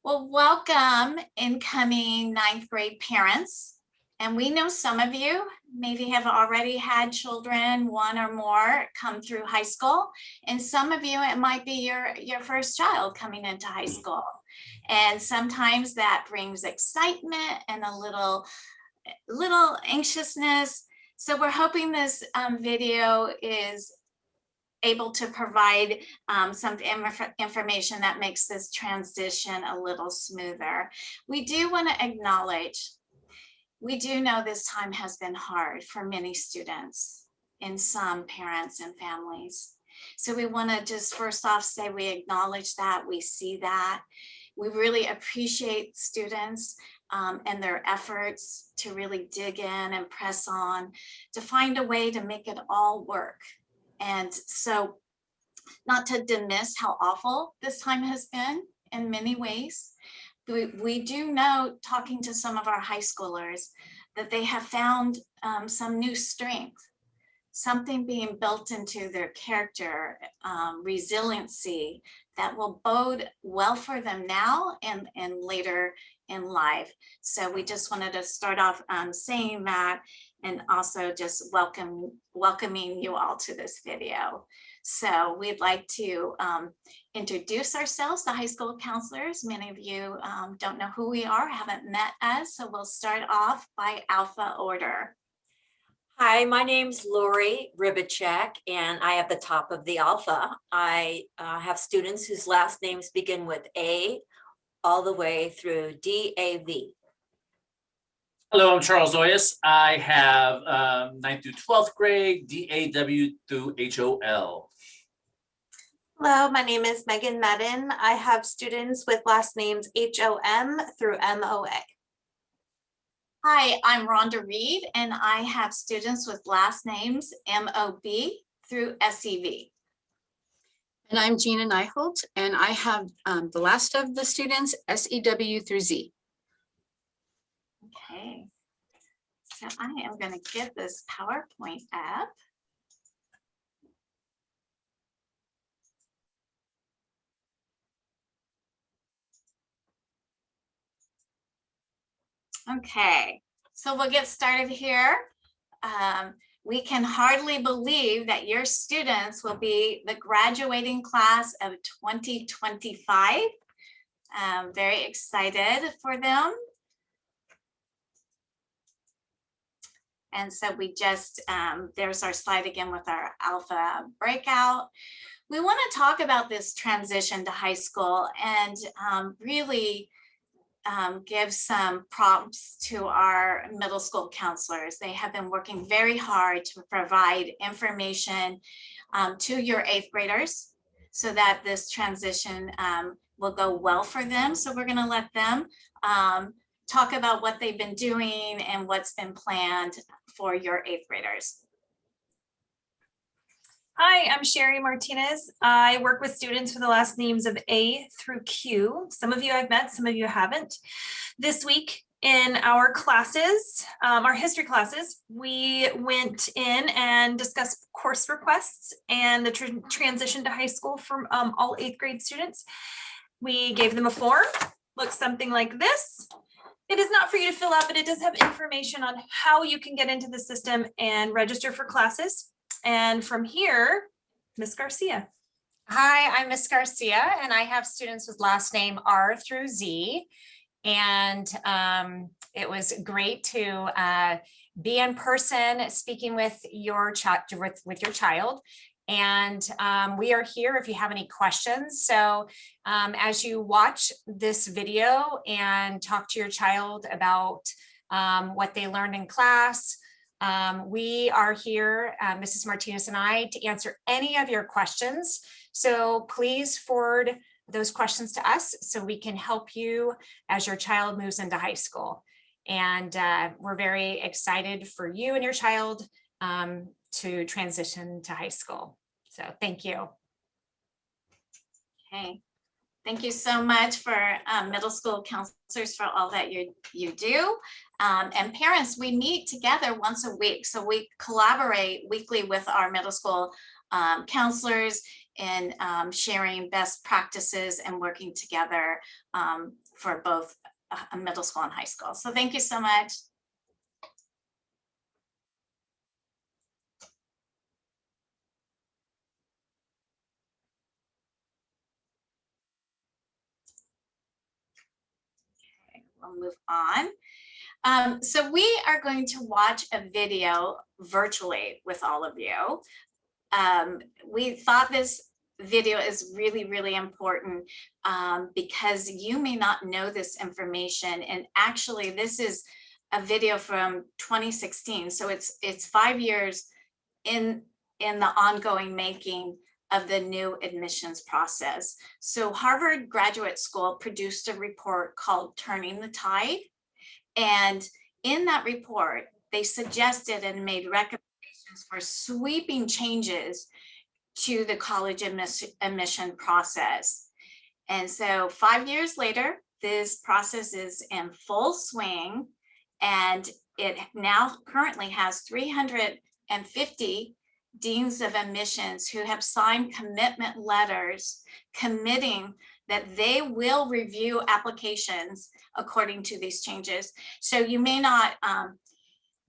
Well, welcome incoming ninth grade parents. And we know some of you maybe have already had children, one or more, come through high school. And some of you, it might be your first child coming into high school. And sometimes that brings excitement and a little anxiousness. So we're hoping this video is able to provide some information that makes this transition a little smoother. We do want to acknowledge, we do know this time has been hard for many students and some parents and families. So we want to just first off say we acknowledge that, we see that. We really appreciate students and their efforts to really dig in and press on to find a way to make it all work. And so not to dismiss how awful this time has been in many ways, we do know, talking to some of our high schoolers, that they have found some new strength, something being built into their character, resiliency that will bode well for them now and later in life. So we just wanted to start off saying that, and also just welcoming you all to this video. So we'd like to introduce ourselves, the high school counselors. Many of you don't know who we are, haven't met us, so we'll start off by alpha order. Hi, my name's Lori Ribachek, and I have the top of the alpha. I have students whose last names begin with A all the way through D-A-V. Hello, I'm Charles Oyas. I have 9th through 12th grade, D-A-W through H-O-L. Hello, my name is Megan Medin. I have students with last names H-O-M through M-O-A. Hi, I'm Rhonda Reed, and I have students with last names M-O-B through S-E-V. And I'm Gina Nyholt, and I have the last of the students, S-E-W through Z. Okay, so I am going to get this PowerPoint up. Okay, so we'll get started here. We can hardly believe that your students will be the graduating class of 2025. Very excited for them. And so we just, there's our slide again with our alpha breakout. We want to talk about this transition to high school and really give some prompts to our middle school counselors. They have been working very hard to provide information to your 8th graders so that this transition will go well for them. So we're going to let them talk about what they've been doing and what's been planned for your 8th graders. Hi, I'm Sherry Martinez. I work with students with the last names of A through Q. Some of you I've met, some of you haven't. This week in our classes, our history classes, we went in and discussed course requests and the transition to high school from all 8th grade students. We gave them a form, looks something like this. It is not for you to fill out, but it does have information on how you can get into the system and register for classes. And from here, Miss Garcia. Hi, I'm Miss Garcia, and I have students with last name R through Z. And it was great to be in person speaking with your child. And we are here if you have any questions. So as you watch this video and talk to your child about what they learned in class, we are here, Mrs. Martinez and I, to answer any of your questions. So please forward those questions to us so we can help you as your child moves into high school. And we're very excited for you and your child to transition to high school. So thank you. Okay. Thank you so much for middle school counselors for all that you do. And parents, we meet together once a week. So we collaborate weekly with our middle school counselors in sharing best practices and working together for both middle school and high school. So thank you so much. Okay, we'll move on. So we are going to watch a video virtually with all of you. We thought this video is really, really important because you may not know this information. And actually, this is a video from 2016. So it's 5 years in the ongoing making of the new admissions process. So Harvard Graduate School produced a report called Turning the Tide. And in that report, they suggested and made recommendations for sweeping changes to the college admission process. And so 5 years later, this process is in full swing, and it now currently has 350 deans of admissions who have signed commitment letters committing that they will review applications according to these changes. So you may not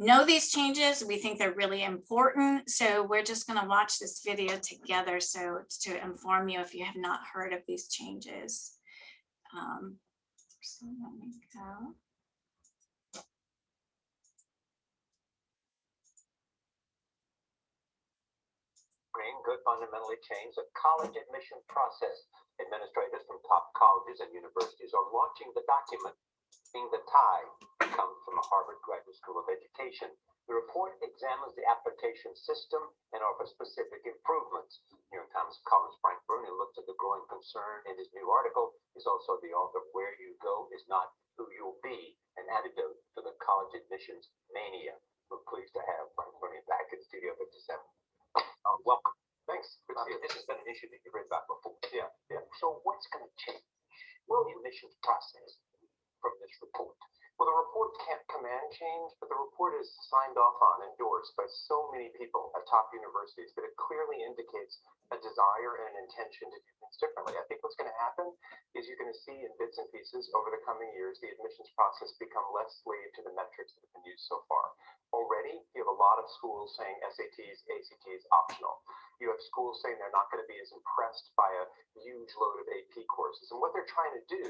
know these changes. We think they're really important. So we're just going to watch this video together so to inform you if you have not heard of these changes. So let me go. Could fundamentally change the college admission process. Administrators from top colleges and universities are launching the document, Turning the Tide, comes from the Harvard Graduate School of Education. The report examines the application system and offers specific improvements. New York Times columnist Frank Bruni looks at the growing concern in his new article. He's also the author of Where You Go Is Not Who You'll Be, an antidote to the college admissions mania. We're pleased to have Frank Bruni back in Studio 57. Welcome. Thanks. This has been an issue that you've read about before. Yeah. So what's going to change? Well, the admissions process from this report. Well, the report can't command change, but the report is signed off on, endorsed by so many people at top universities that it clearly indicates a desire and an intention to do things differently. I think what's going to happen is you're going to see in bits and pieces over the coming years, the admissions process become less slave to the metrics that have been used so far. Already, you have a lot of schools saying SATs, ACTs optional. You have schools saying they're not going to be as impressed by a huge load of AP courses. And what they're trying to do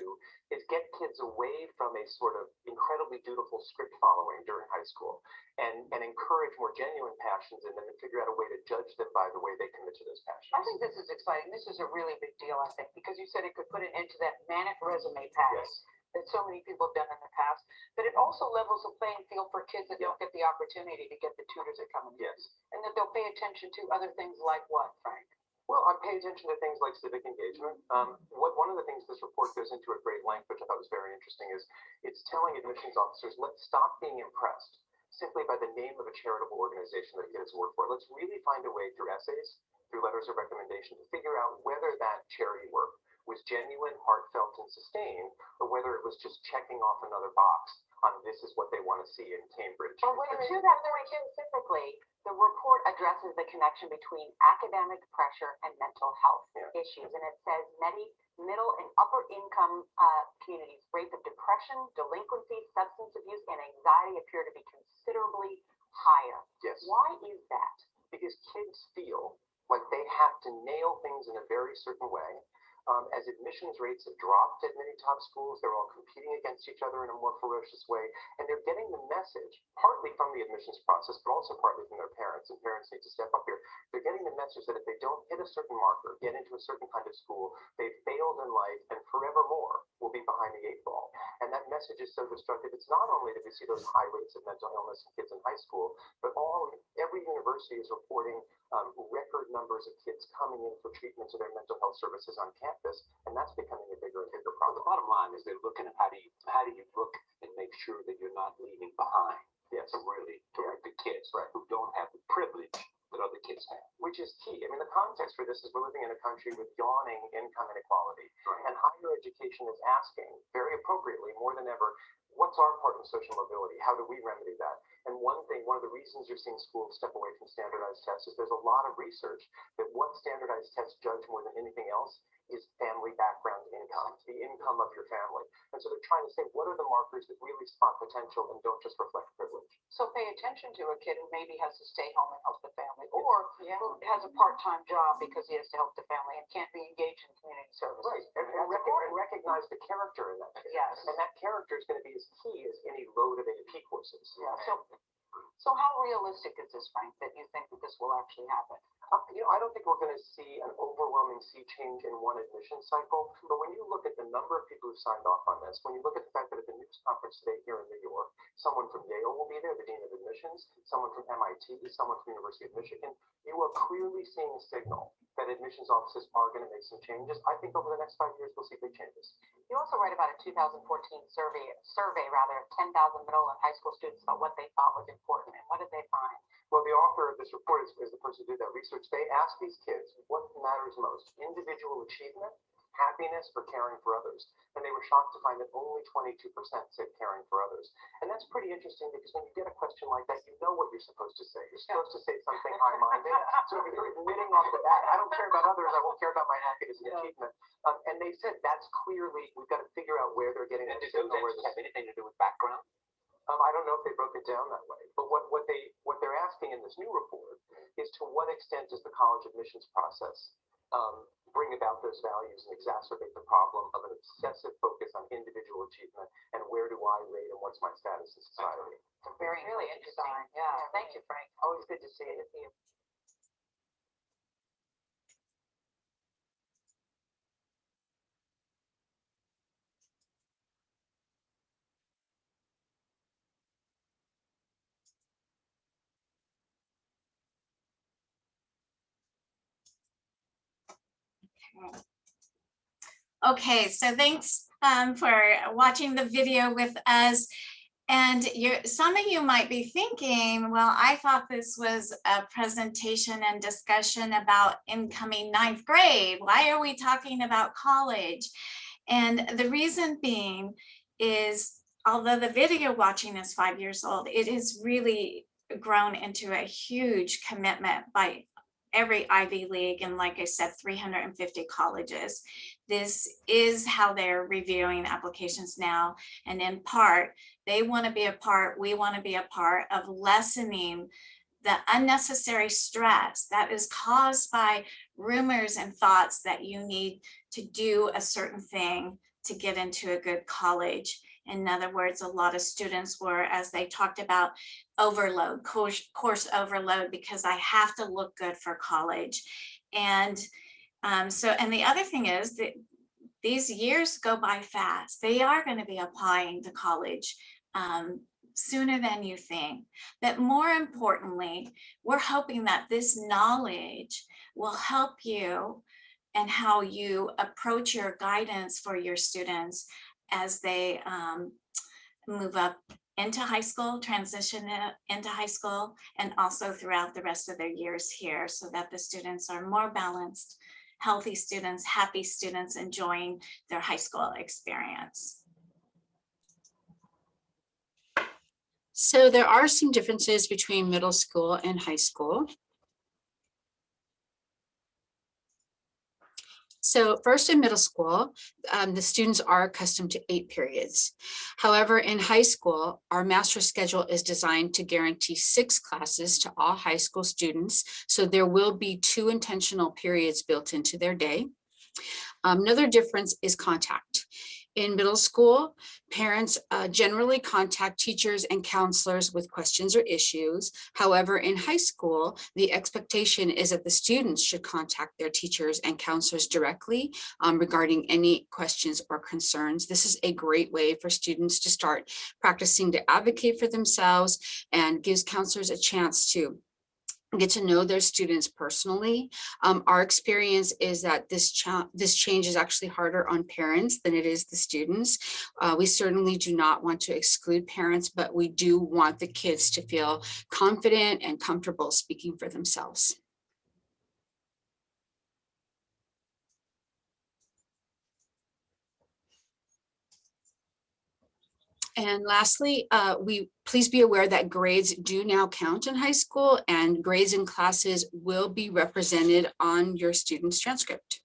is get kids away from a sort of incredibly dutiful script following during high school and encourage more genuine passions in them and figure out a way to judge them by the way they commit to those passions. I think this is exciting. This is a really big deal, I think, because you said it could put an end to that manic resume pass. Yes. That so many people have done in the past, but it also levels the playing field for kids that don't get the opportunity to get the tutors that come in. Yes. And that they'll pay attention to other things like what, Frank? Well, I pay attention to things like civic engagement. One of the things this report goes into at great length, which I thought was very interesting, is it's telling admissions officers, let's stop being impressed simply by the name of a charitable organization that kids work for. Let's really find a way through essays, through letters of recommendation, to figure out whether that charity work was genuine, heartfelt, and sustained, or whether it was just checking off another box on this is what they want to see in Cambridge. And wait a minute, to that point specifically, the report addresses the connection between academic pressure and mental health issues. And it says many middle and upper income communities' rates of depression, delinquency, substance abuse, and anxiety appear to be considerably higher. Yes. Why is that? Because kids feel like they have to nail things in a very certain way. As admissions rates have dropped at many top schools, they're all competing against each other in a more ferocious way, and they're getting the message, partly from the admissions process, but also partly from their parents, and parents need to step up here. They're getting the message that if they don't hit a certain marker, get into a certain kind of school, they've failed in life and forevermore will be behind the 8 ball. And that message is so destructive. It's not only that we see those high rates of mental illness in kids in high school, but every university is reporting record numbers of kids coming in for treatments of their mental health services on campus, and that's becoming a bigger and bigger problem. The bottom line is they're looking at how do you look and make sure that you're not leaving behind some really terrific kids who don't have the privilege that other kids have. Which is key. I mean, the context for this is we're living in a country with yawning income inequality, and higher education is asking, very appropriately, more than ever, what's our part in social mobility? How do we remedy that? And one of the reasons you're seeing schools step away from standardized tests is there's a lot of research that what standardized tests judge more than anything else is family background income, the income of your family. And so they're trying to say, what are the markers that really spot potential and don't just reflect privilege? So pay attention to a kid who maybe has to stay home and help the family, or who has a part-time job because he has to help the family and can't be engaged in community services. Right, and recognize the character in that kid. Yes. And that character is going to be as key as any load of AP courses. Yeah, so how realistic is this, Frank, that you think that this will actually happen? I don't think we're going to see an overwhelming sea change in one admission cycle, but when you look at the number of people who signed off on this, when you look at the fact that at the news conference today here in New York, someone from Yale will be there, the Dean of Admissions, someone from MIT, someone from University of Michigan, you are clearly seeing a signal that admissions offices are going to make some changes. I think over the next 5 years, we'll see big changes. You also write about a 2014 survey of 10,000 middle and high school students about what they thought was important, and what did they find? Well, the author of this report is the person who did that research. They asked these kids what matters most, individual achievement, happiness, or caring for others. And they were shocked to find that only 22% said caring for others. And that's pretty interesting because when you get a question like that, you know what you're supposed to say. You're supposed to say something high-minded. So if you're admitting off the bat, I don't care about others, I won't care about my happiness and achievement. And they said that's clearly, we've got to figure out where they're getting that signal. Does it have anything to do with background? I don't know if they broke it down that way, but what they're asking in this new report is to what extent does the college admissions process bring about those values and exacerbate the problem of an obsessive focus on individual achievement and where do I rate and what's my status in society? It's very really interesting. Yeah, thank you, Frank. Always good to see you. Okay, so thanks for watching the video with us. And some of you might be thinking, well, I thought this was a presentation and discussion about incoming 9th grade. Why are we talking about college? And the reason being is, although the video watching is 5 years old, it has really grown into a huge commitment by every Ivy League, and like I said, 350 colleges. This is how they're reviewing applications now. And in part, they want to be a part, we want to be a part of lessening the unnecessary stress that is caused by rumors and thoughts that you need to do a certain thing to get into a good college. In other words, a lot of students were, as they talked about, overload, course overload, because I have to look good for college. And and the other thing is that these years go by fast. They are going to be applying to college sooner than you think. But more importantly, we're hoping that this knowledge will help you and how you approach your guidance for your students as they move up into high school, transition into high school, and also throughout the rest of their years here, so that the students are more balanced, healthy students, happy students, enjoying their high school experience. So there are some differences between middle school and high school. So first, in middle school, the students are accustomed to 8 periods. However, in high school, our master schedule is designed to guarantee 6 classes to all high school students. So there will be 2 intentional periods built into their day. Another difference is contact. In middle school, parents generally contact teachers and counselors with questions or issues. However, in high school, the expectation is that the students should contact their teachers and counselors directly regarding any questions or concerns. This is a great way for students to start practicing to advocate for themselves, and gives counselors a chance to get to know their students personally. Our experience is that this change is actually harder on parents than it is the students. We certainly do not want to exclude parents, but we do want the kids to feel confident and comfortable speaking for themselves. And lastly, please be aware that grades do now count in high school, and grades in classes will be represented on your student's transcript.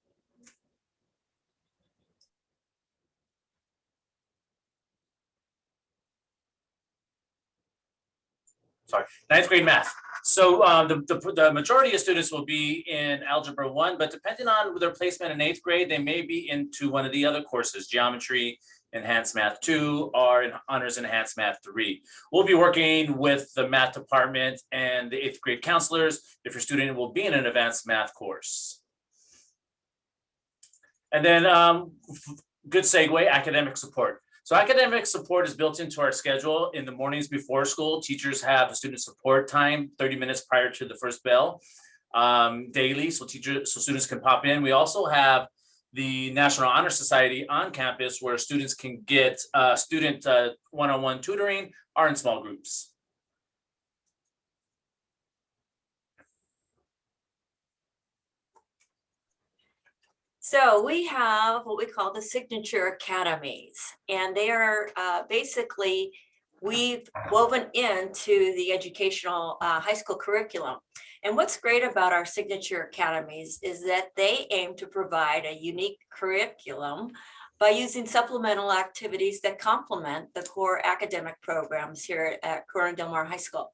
sorry, ninth grade math. So the majority of students will be in Algebra 1, but depending on their placement in 8th grade, they may be into one of the other courses, Geometry, Enhanced Math 2, or Honors Enhanced Math 3. We'll be working with the math department and the 8th grade counselors if your student will be in an advanced math course. And then good segue, academic support. So academic support is built into our schedule. In the mornings before school, teachers have a student support time 30 minutes prior to the first bell daily, so students can pop in. We also have the National Honor Society on campus where students can get student one-on-one tutoring or in small groups. So we have what we call the Signature Academies, and they are basically, we've woven into the educational high school curriculum. And what's great about our Signature Academies is that they aim to provide a unique curriculum by using supplemental activities that complement the core academic programs here at Corona Del Mar High School.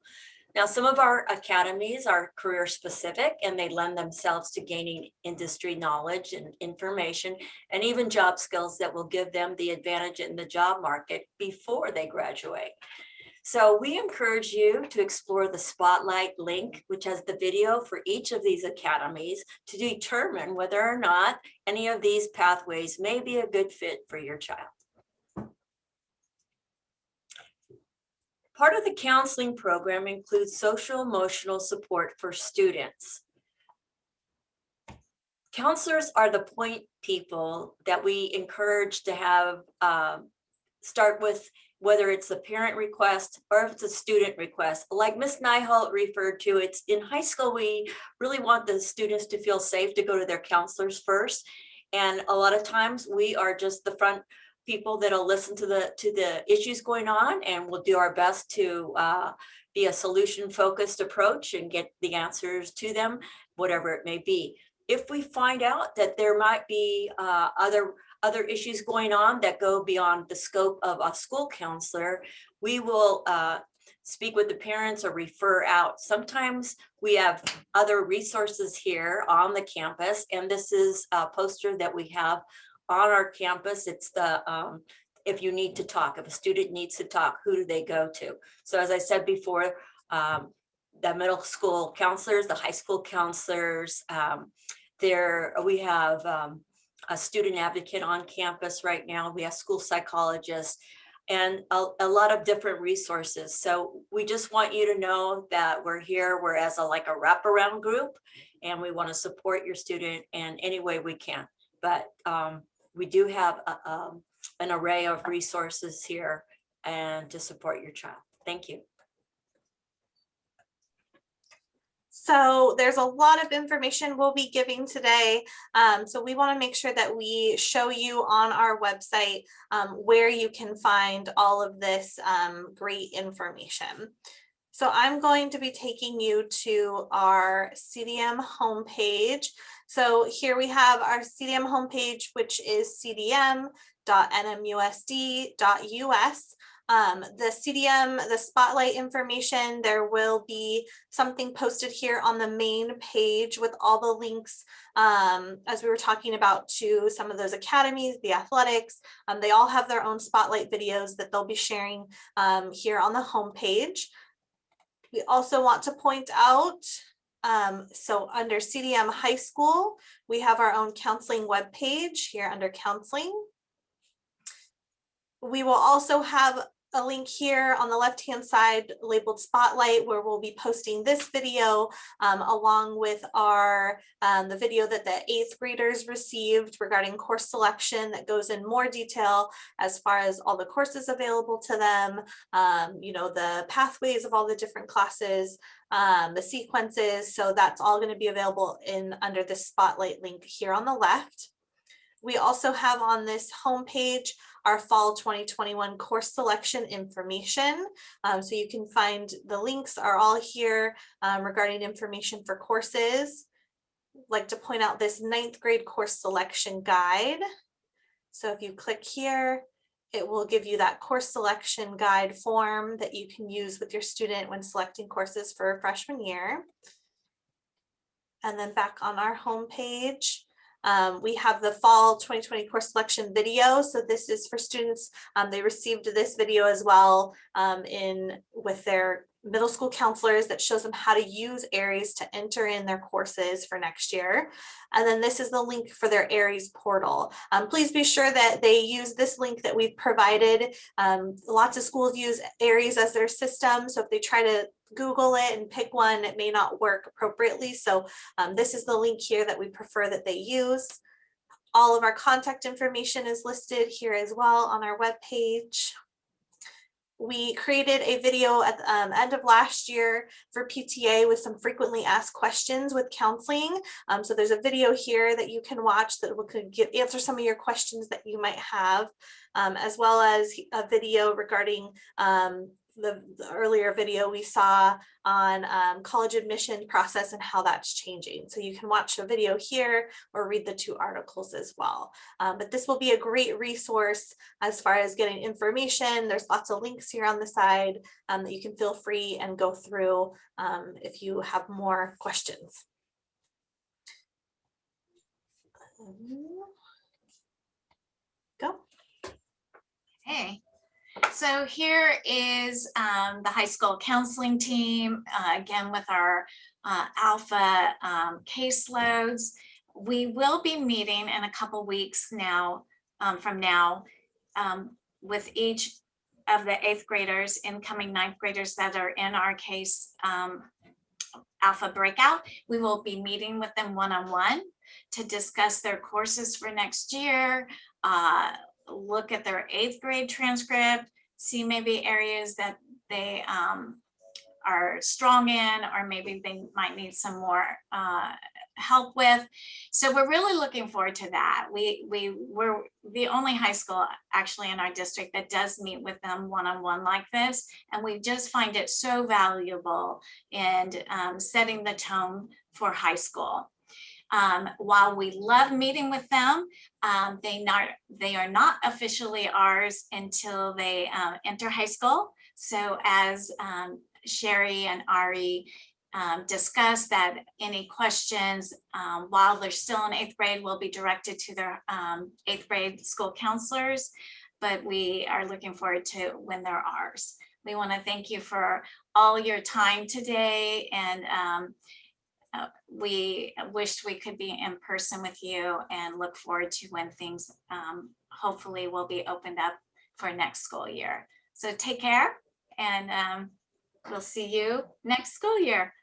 Now, some of our academies are career specific and they lend themselves to gaining industry knowledge and information and even job skills that will give them the advantage in the job market before they graduate. So we encourage you to explore the Spotlight link, which has the video for each of these academies to determine whether or not any of these pathways may be a good fit for your child. Part of the counseling program includes social emotional support for students. Counselors are the point people that we encourage to have start with, whether it's a parent request or if it's a student request. Like Ms. Nyholt referred to, it's in high school, we really want the students to feel safe to go to their counselors first. And a lot of times we are just the front people that'll listen to the issues going on, and we'll do our best to be a solution-focused approach and get the answers to them, whatever it may be. If we find out that there might be other issues going on that go beyond the scope of a school counselor, we will speak with the parents or refer out. Sometimes we have other resources here on the campus, and this is a poster that we have on our campus. It's the if you need to talk, if a student needs to talk, who do they go to? So as I said before, the middle school counselors, the high school counselors, we have a student advocate on campus right now. We have school psychologists and a lot of different resources. So we just want you to know that we're here. We're as like a wraparound group, and we want to support your student in any way we can. But we do have an array of resources here and to support your child. Thank you. So there's a lot of information we'll be giving today. So we want to make sure that we show you on our website where you can find all of this great information. So I'm going to be taking you to our CdM homepage. So here we have our CdM homepage, which is cdm.nmusd.us. The CdM, the Spotlight information, there will be something posted here on the main page with all the links, as we were talking about, to some of those academies, the athletics. They all have their own Spotlight videos that they'll be sharing here on the homepage. We also want to point out, so under CdM High School, we have our own counseling webpage here under counseling. We will also have a link here on the left-hand side labeled Spotlight, where we'll be posting this video along with our the video that the 8th graders received regarding course selection that goes in more detail as far as all the courses available to them, you know, the pathways of all the different classes, the sequences. So that's all going to be available in under the Spotlight link here on the left. We also have on this homepage our fall 2021 course selection information. So you can find the links are all here regarding information for courses. I'd like to point out this 9th grade course selection guide. So if you click here, it will give you that course selection guide form that you can use with your student when selecting courses for freshman year. And then back on our homepage, we have the fall 2020 course selection video. So this is for students. They received this video as well with their middle school counselors that shows them how to use Aries to enter in their courses for next year. And then this is the link for their Aries portal. Please be sure that they use this link that we've provided. Lots of schools use Aries as their system. So if they try to Google it and pick one, it may not work appropriately. So this is the link here that we prefer that they use. All of our contact information is listed here as well on our webpage. We created a video at the end of last year for PTA with some frequently asked questions with counseling. So there's a video here that you can watch that will answer some of your questions that you might have, as well as a video regarding the earlier video we saw on college admission process and how that's changing. So you can watch a video here or read the 2 articles as well. But this will be a great resource as far as getting information. There's lots of links here on the side that you can feel free and go through if you have more questions. Go. Hey. So here is the high school counseling team, again with our alpha caseloads. We will be meeting in a couple weeks now, from now, with each of the 8th graders, incoming 9th graders that are in our case alpha breakout. We will be meeting with them one-on-one to discuss their courses for next year, look at their 8th grade transcript, see maybe areas that they are strong in, or maybe they might need some more help with. So we're really looking forward to that. We're the only high school actually in our district that does meet with them one-on-one like this. And we just find it so valuable in setting the tone for high school. While we love meeting with them, they are not officially ours until they enter high school. So as Sherry and Ari discussed, that any questions while they're still in 8th grade will be directed to their 8th grade school counselors, but we are looking forward to when they're ours. We want to thank you for all your time today, and we wished we could be in person with you, and look forward to when things hopefully will be opened up for next school year. So take care, and we'll see you next school year.